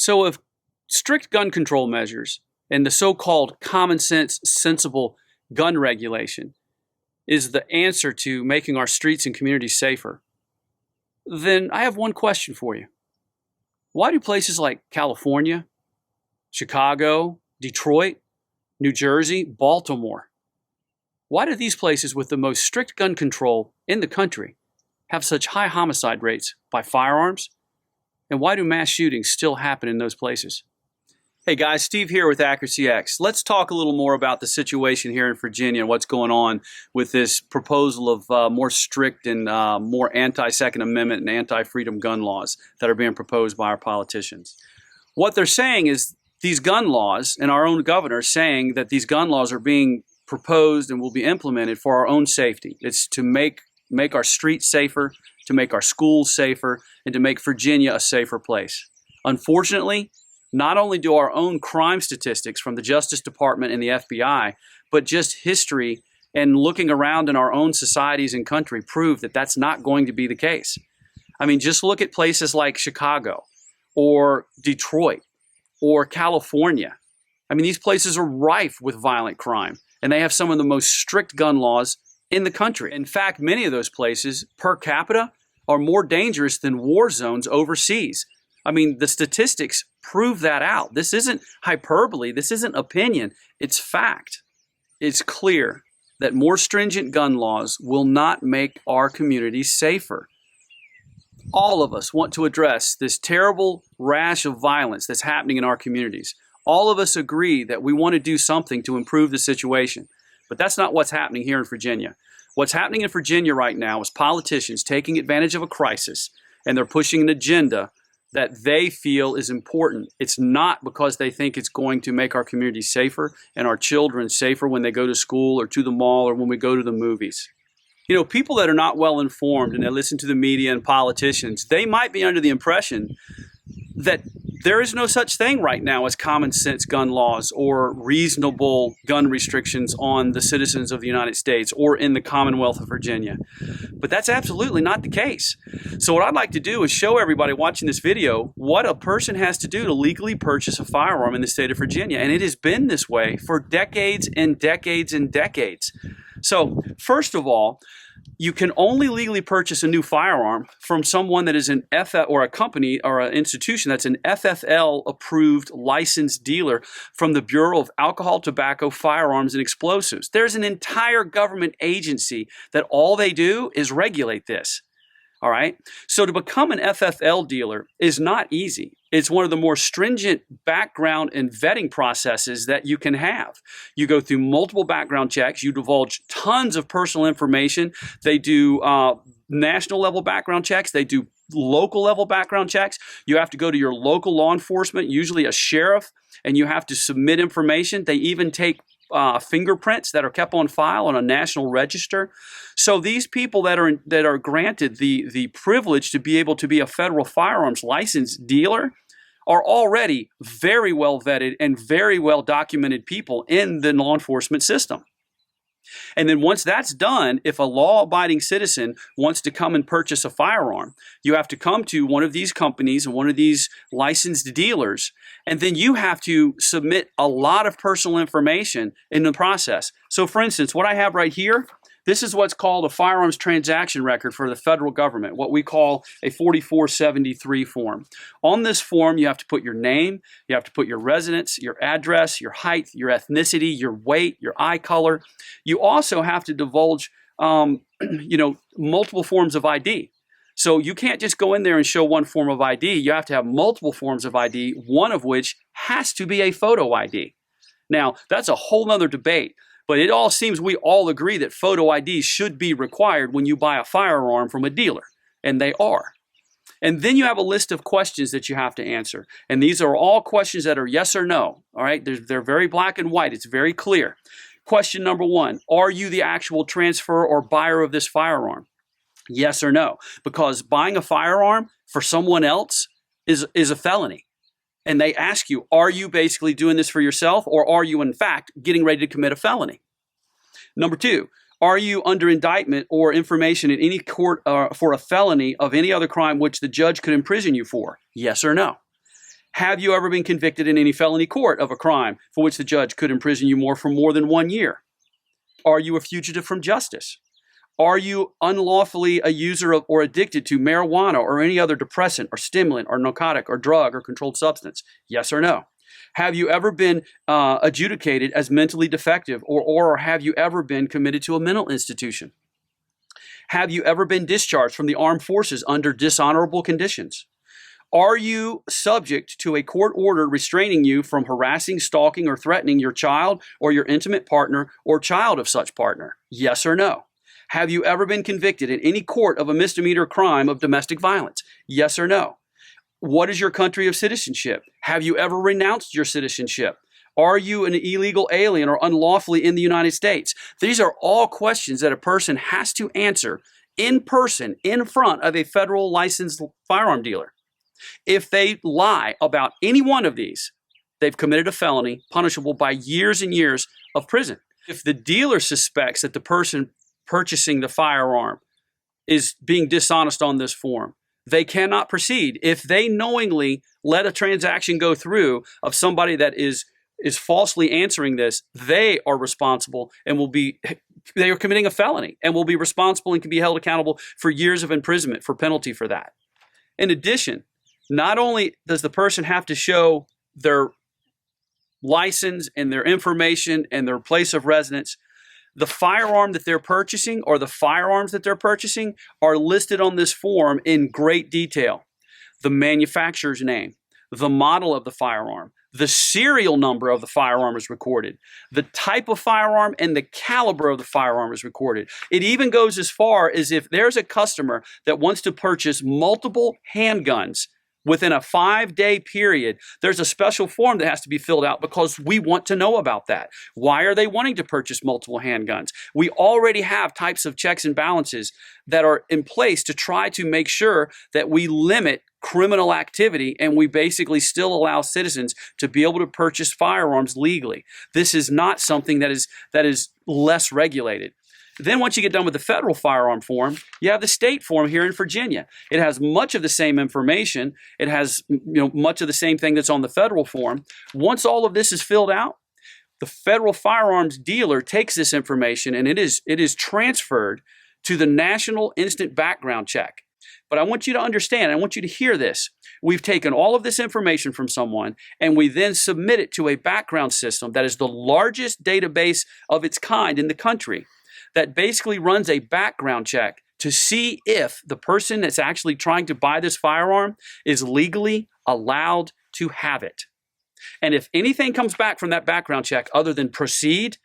So if strict gun control measures and the so-called common sense, sensible gun regulation is the answer to making our streets and communities safer, then I have one question for you. Why do places like California, Chicago, Detroit, New Jersey, Baltimore, why do these places with the most strict gun control in the country have such high homicide rates by firearms? And why do mass shootings still happen in those places? Hey guys, Steve here with Accuracy X. Let's talk a little more about the situation here in Virginia and what's going on with this proposal of more strict and more anti-Second Amendment and anti-freedom gun laws that are being proposed by our politicians. What they're saying is these gun laws, and our own governor is saying that these gun laws are being proposed and will be implemented for our own safety. It's to make our streets safer, to make our schools safer, and to make Virginia a safer place. Unfortunately, not only do our own crime statistics from the Justice Department and the FBI, but just history and looking around in our own societies and country prove that that's not going to be the case. I mean, just look at places like Chicago or Detroit or California. I mean, these places are rife with violent crime, and they have some of the most strict gun laws in the country. In fact, many of those places per capita are more dangerous than war zones overseas. I mean, the statistics prove that out. This isn't hyperbole. This isn't opinion. It's fact. It's clear that more stringent gun laws will not make our communities safer. All of us want to address this terrible rash of violence that's happening in our communities. All of us agree that we want to do something to improve the situation. But that's not what's happening here in Virginia. What's happening in Virginia right now is politicians taking advantage of a crisis, and they're pushing an agenda that they feel is important. It's not because they think it's going to make our community safer and our children safer when they go to school or to the mall or when we go to the movies. You know, people that are not well informed and they listen to the media and politicians, they might be under the impression that there is no such thing right now as common sense gun laws or reasonable gun restrictions on the citizens of the United States or in the Commonwealth of Virginia. But that's absolutely not the case. So what I'd like to do is show everybody watching this video what a person has to do to legally purchase a firearm in the state of Virginia. And it has been this way for decades and decades and decades. So first of all, you can only legally purchase a new firearm from someone that is an FF or a company or an institution that's an FFL approved licensed dealer from the Bureau of Alcohol, Tobacco, Firearms, and Explosives. There's an entire government agency that all they do is regulate this. All right. So to become an FFL dealer is not easy. It's one of the more stringent background and vetting processes that you can have. You go through multiple background checks. You divulge tons of personal information. They do national level background checks. They do local level background checks. You have to go to your local law enforcement, usually a sheriff, and you have to submit information. They even take fingerprints that are kept on file on a national register. So these people that are granted the privilege to be able to be a federal firearms licensed dealer are already very well vetted and very well documented people in the law enforcement system. And then once that's done, if a law-abiding citizen wants to come and purchase a firearm, you have to come to one of these companies and one of these licensed dealers, and then you have to submit a lot of personal information in the process. So for instance, what I have right here, this is what's called a firearms transaction record for the federal government, what we call a 4473 form. On this form, you have to put your name, you have to put your residence, your address, your height, your ethnicity, your weight, your eye color. You also have to divulge, multiple forms of ID. So you can't just go in there and show one form of ID. You have to have multiple forms of ID, one of which has to be a photo ID. Now, that's a whole nother debate. But it all seems we all agree that photo IDs should be required when you buy a firearm from a dealer, and they are. And then you have a list of questions that you have to answer. And these are all questions that are yes or no, all right? They're very black and white. It's very clear. Question number one, are you the actual transfer or buyer of this firearm? Yes or no? Because buying a firearm for someone else is a felony. And they ask you, are you basically doing this for yourself, or are you in fact getting ready to commit a felony? Number two, are you under indictment or information in any court for a felony of any other crime which the judge could imprison you for? Yes or no? Have you ever been convicted in any felony court of a crime for which the judge could imprison you for more than 1 year? Are you a fugitive from justice? Are you unlawfully a user of or addicted to marijuana or any other depressant or stimulant or narcotic or drug or controlled substance? Yes or no? Have you ever been adjudicated as mentally defective, or have you ever been committed to a mental institution? Have you ever been discharged from the armed forces under dishonorable conditions? Are you subject to a court order restraining you from harassing, stalking, or threatening your child or your intimate partner or child of such partner? Yes or no? Have you ever been convicted in any court of a misdemeanor crime of domestic violence? Yes or no? What is your country of citizenship? Have you ever renounced your citizenship? Are you an illegal alien or unlawfully in the United States? These are all questions that a person has to answer in person in front of a federal licensed firearm dealer. If they lie about any one of these, they've committed a felony punishable by years and years of prison. If the dealer suspects that the person purchasing the firearm is being dishonest on this form, they cannot proceed. If they knowingly let a transaction go through of somebody that is falsely answering this, they are responsible and they are committing a felony and will be responsible and can be held accountable for years of imprisonment for penalty for that. In addition, not only does the person have to show their license and their information and their place of residence, the firearm that they're purchasing or the firearms that they're purchasing are listed on this form in great detail. The manufacturer's name, the model of the firearm, the serial number of the firearm is recorded. The type of firearm and the caliber of the firearm is recorded. It even goes as far as if there's a customer that wants to purchase multiple handguns within a 5-day period, there's a special form that has to be filled out because we want to know about that. Why are they wanting to purchase multiple handguns? We already have types of checks and balances that are in place to try to make sure that we limit criminal activity and we basically still allow citizens to be able to purchase firearms legally. This is not something that is less regulated. Then once you get done with the federal firearm form, you have the state form here in Virginia. It has much of the same information. It has much of the same thing that's on the federal form. Once all of this is filled out, the federal firearms dealer takes this information and it is transferred to the National Instant Background Check. But I want you to understand, I want you to hear this. We've taken all of this information from someone and we then submit it to a background system that is the largest database of its kind in the country, that basically runs a background check to see if the person that's actually trying to buy this firearm is legally allowed to have it. And if anything comes back from that background check other than proceed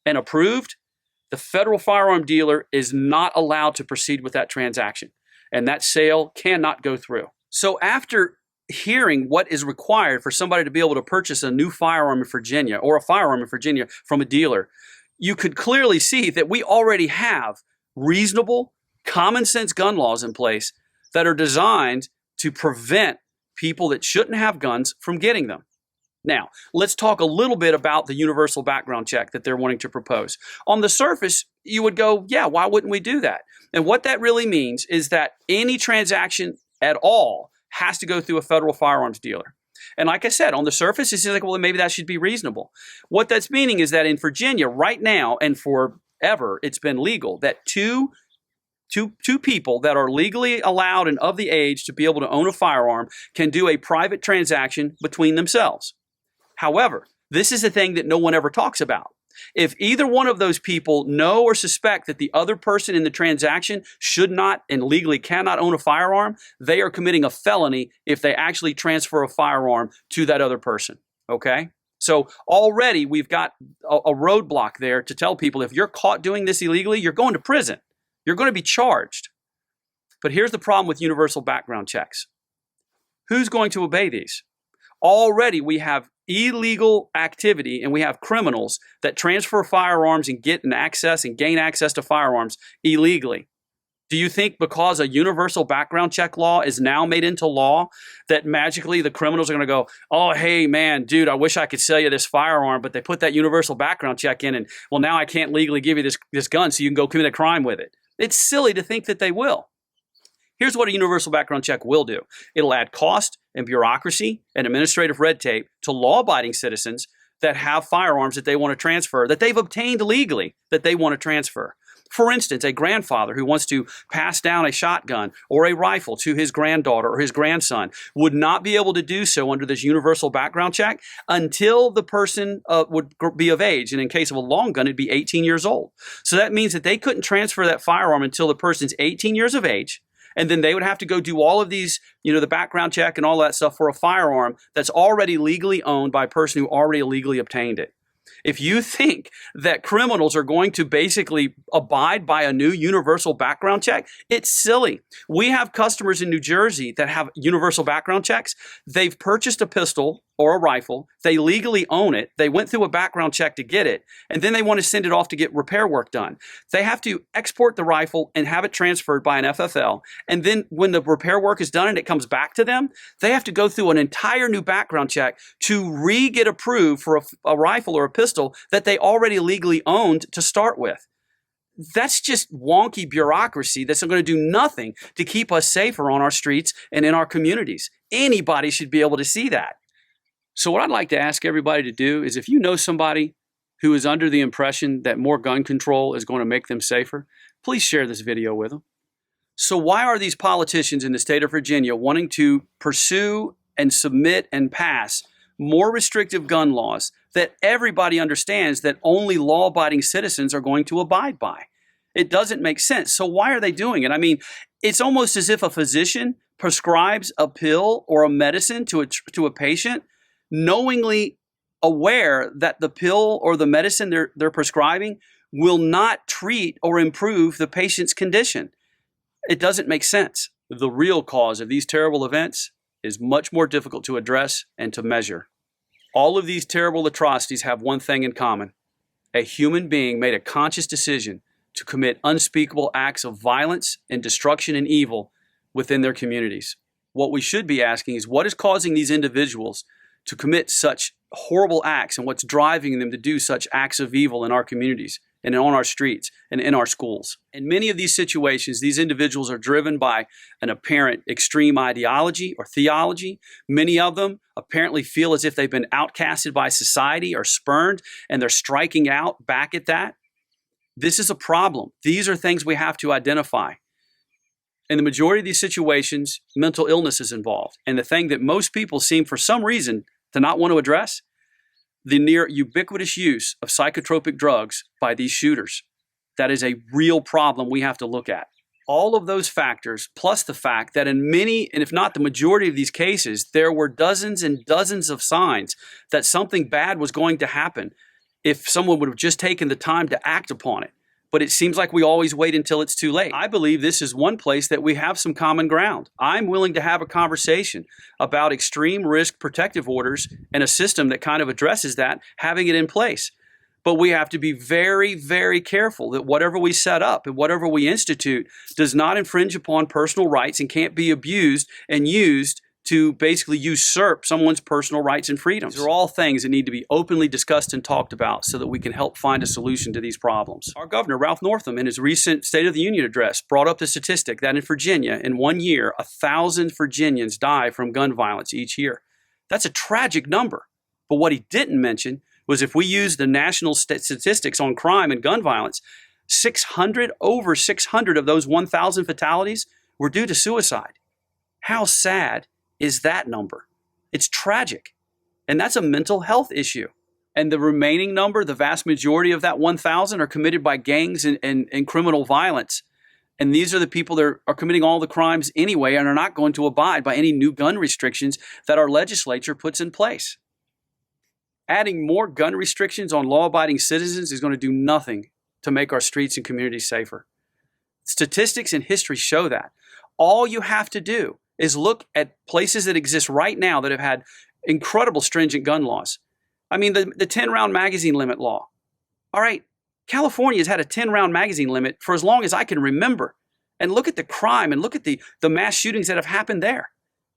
and approved, the federal firearm dealer is not allowed to proceed with that transaction. And that sale cannot go through. So after hearing what is required for somebody to be able to purchase a new firearm in Virginia or a firearm in Virginia from a dealer, you could clearly see that we already have reasonable, common sense gun laws in place that are designed to prevent people that shouldn't have guns from getting them. Now, let's talk a little bit about the universal background check that they're wanting to propose. On the surface, you would go, yeah, why wouldn't we do that? And what that really means is that any transaction at all has to go through a federal firearms dealer. And like I said, on the surface, it seems like, well, maybe that should be reasonable. What that's meaning is that in Virginia right now and forever, it's been legal that two people that are legally allowed and of the age to be able to own a firearm can do a private transaction between themselves. However, this is a thing that no one ever talks about. If either one of those people know or suspect that the other person in the transaction should not and legally cannot own a firearm, they are committing a felony if they actually transfer a firearm to that other person, okay? So already we've got a roadblock there to tell people if you're caught doing this illegally, you're going to prison. You're going to be charged. But here's the problem with universal background checks. Who's going to obey these? Already we have illegal activity and we have criminals that transfer firearms and gain access to firearms illegally. Do you think because a universal background check law is now made into law that magically the criminals are going to go, oh, hey, man, dude, I wish I could sell you this firearm, but they put that universal background check in and, well, now I can't legally give you this gun so you can go commit a crime with it. It's silly to think that they will. Here's what a universal background check will do. It'll add cost and bureaucracy and administrative red tape to law-abiding citizens that have firearms that they want to transfer, that they've obtained legally, that they want to transfer. For instance, a grandfather who wants to pass down a shotgun or a rifle to his granddaughter or his grandson would not be able to do so under this universal background check until the person would be of age. And in case of a long gun, it'd be 18 years old. So that means that they couldn't transfer that firearm until the person's 18 years of age. And then they would have to go do all of these, the background check and all that stuff for a firearm that's already legally owned by a person who already illegally obtained it. If you think that criminals are going to basically abide by a new universal background check, it's silly. We have customers in New Jersey that have universal background checks. They've purchased a pistol or a rifle. They legally own it. They went through a background check to get it, and then they want to send it off to get repair work done. They have to export the rifle and have it transferred by an FFL, and then when the repair work is done and it comes back to them, they have to go through an entire new background check to re-get approved for a rifle or a pistol that they already legally owned to start with. That's just wonky bureaucracy that's going to do nothing to keep us safer on our streets and in our communities. Anybody should be able to see that. So what I'd like to ask everybody to do is, if you know somebody who is under the impression that more gun control is going to make them safer, please share this video with them. So why are these politicians in the state of Virginia wanting to pursue and submit and pass more restrictive gun laws that everybody understands that only law-abiding citizens are going to abide by? It doesn't make sense. So why are they doing it? I mean, it's almost as if a physician prescribes a pill or a medicine to a patient, knowingly aware that the pill or the medicine they're prescribing will not treat or improve the patient's condition. It doesn't make sense. The real cause of these terrible events is much more difficult to address and to measure. All of these terrible atrocities have one thing in common. A human being made a conscious decision to commit unspeakable acts of violence and destruction and evil within their communities. What we should be asking is, what is causing these individuals to commit such horrible acts, and what's driving them to do such acts of evil in our communities and on our streets and in our schools? In many of these situations, these individuals are driven by an apparent extreme ideology or theology. Many of them apparently feel as if they've been outcasted by society or spurned, and they're striking out back at that. This is a problem. These are things we have to identify. In the majority of these situations, mental illness is involved. And the thing that most people seem, for some reason, to not want to address, the near ubiquitous use of psychotropic drugs by these shooters. That is a real problem we have to look at. All of those factors, plus the fact that in many, and if not the majority of these cases, there were dozens and dozens of signs that something bad was going to happen if someone would have just taken the time to act upon it. But it seems like we always wait until it's too late. I believe this is one place that we have some common ground. I'm willing to have a conversation about extreme risk protective orders and a system that kind of addresses that, having it in place. But we have to be very, very careful that whatever we set up and whatever we institute does not infringe upon personal rights and can't be abused and used to basically usurp someone's personal rights and freedoms. These are all things that need to be openly discussed and talked about so that we can help find a solution to these problems. Our governor, Ralph Northam, in his recent State of the Union address, brought up the statistic that in Virginia, in 1 year, 1,000 Virginians die from gun violence each year. That's a tragic number. But what he didn't mention was, if we use the national statistics on crime and gun violence, over 600 of those 1,000 fatalities were due to suicide. How sad is that number? It's tragic. And that's a mental health issue. And the remaining number, the vast majority of that 1,000, are committed by gangs and criminal violence. And these are the people that are committing all the crimes anyway and are not going to abide by any new gun restrictions that our legislature puts in place. Adding more gun restrictions on law-abiding citizens is going to do nothing to make our streets and communities safer. Statistics and history show that. All you have to do is look at places that exist right now that have had incredible stringent gun laws. I mean, the 10-round magazine limit law. All right, California has had a 10-round magazine limit for as long as I can remember. And look at the crime and look at the mass shootings that have happened there.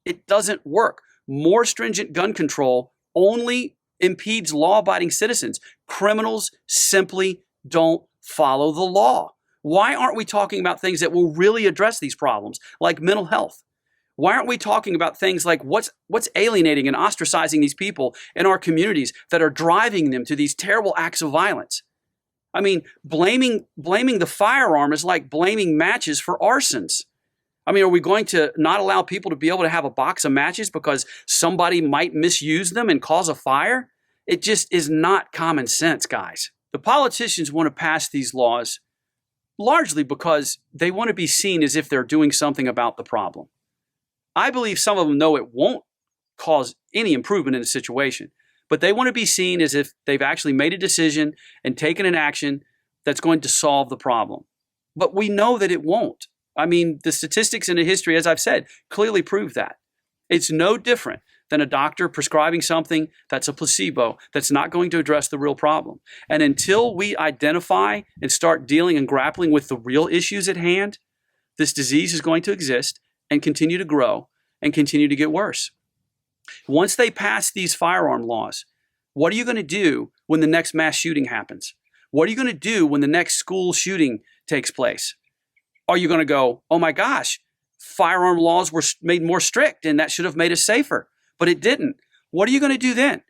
It doesn't work. More stringent gun control only impedes law-abiding citizens. Criminals simply don't follow the law. Why aren't we talking about things that will really address these problems, like mental health? Why aren't we talking about things like what's alienating and ostracizing these people in our communities that are driving them to these terrible acts of violence? I mean, blaming the firearm is like blaming matches for arsons. I mean, are we going to not allow people to be able to have a box of matches because somebody might misuse them and cause a fire? It just is not common sense, guys. The politicians want to pass these laws largely because they want to be seen as if they're doing something about the problem. I believe some of them know it won't cause any improvement in the situation, but they want to be seen as if they've actually made a decision and taken an action that's going to solve the problem. But we know that it won't. I mean, the statistics and the history, as I've said, clearly prove that. It's no different than a doctor prescribing something that's a placebo that's not going to address the real problem. And until we identify and start dealing and grappling with the real issues at hand, this disease is going to exist and continue to grow and continue to get worse. Once they pass these firearm laws, what are you going to do when the next mass shooting happens? What are you going to do when the next school shooting takes place? Are you going to go, oh my gosh, firearm laws were made more strict and that should have made us safer, but it didn't? What are you going to do then?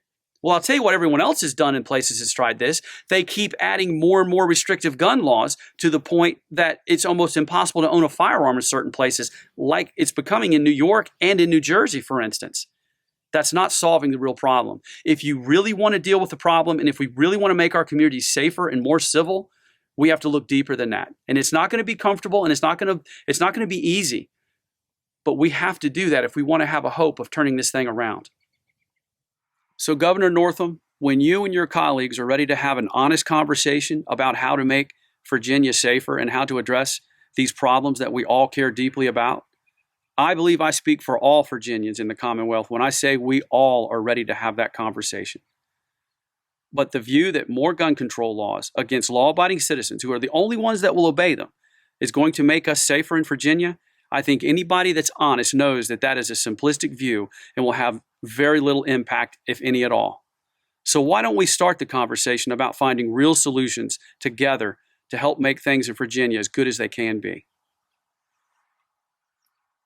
Well, I'll tell you what everyone else has done in places that's tried this. They keep adding more and more restrictive gun laws to the point that it's almost impossible to own a firearm in certain places, like it's becoming in New York and in New Jersey, for instance. That's not solving the real problem. If you really want to deal with the problem, and if we really want to make our communities safer and more civil, we have to look deeper than that. And it's not going to be comfortable, and it's not going to be easy. But we have to do that if we want to have a hope of turning this thing around. So Governor Northam, when you and your colleagues are ready to have an honest conversation about how to make Virginia safer and how to address these problems that we all care deeply about, I believe I speak for all Virginians in the Commonwealth when I say we all are ready to have that conversation. But the view that more gun control laws against law-abiding citizens, who are the only ones that will obey them, is going to make us safer in Virginia, I think anybody that's honest knows that that is a simplistic view and will have very little impact, if any at all. So why don't we start the conversation about finding real solutions together to help make things in Virginia as good as they can be?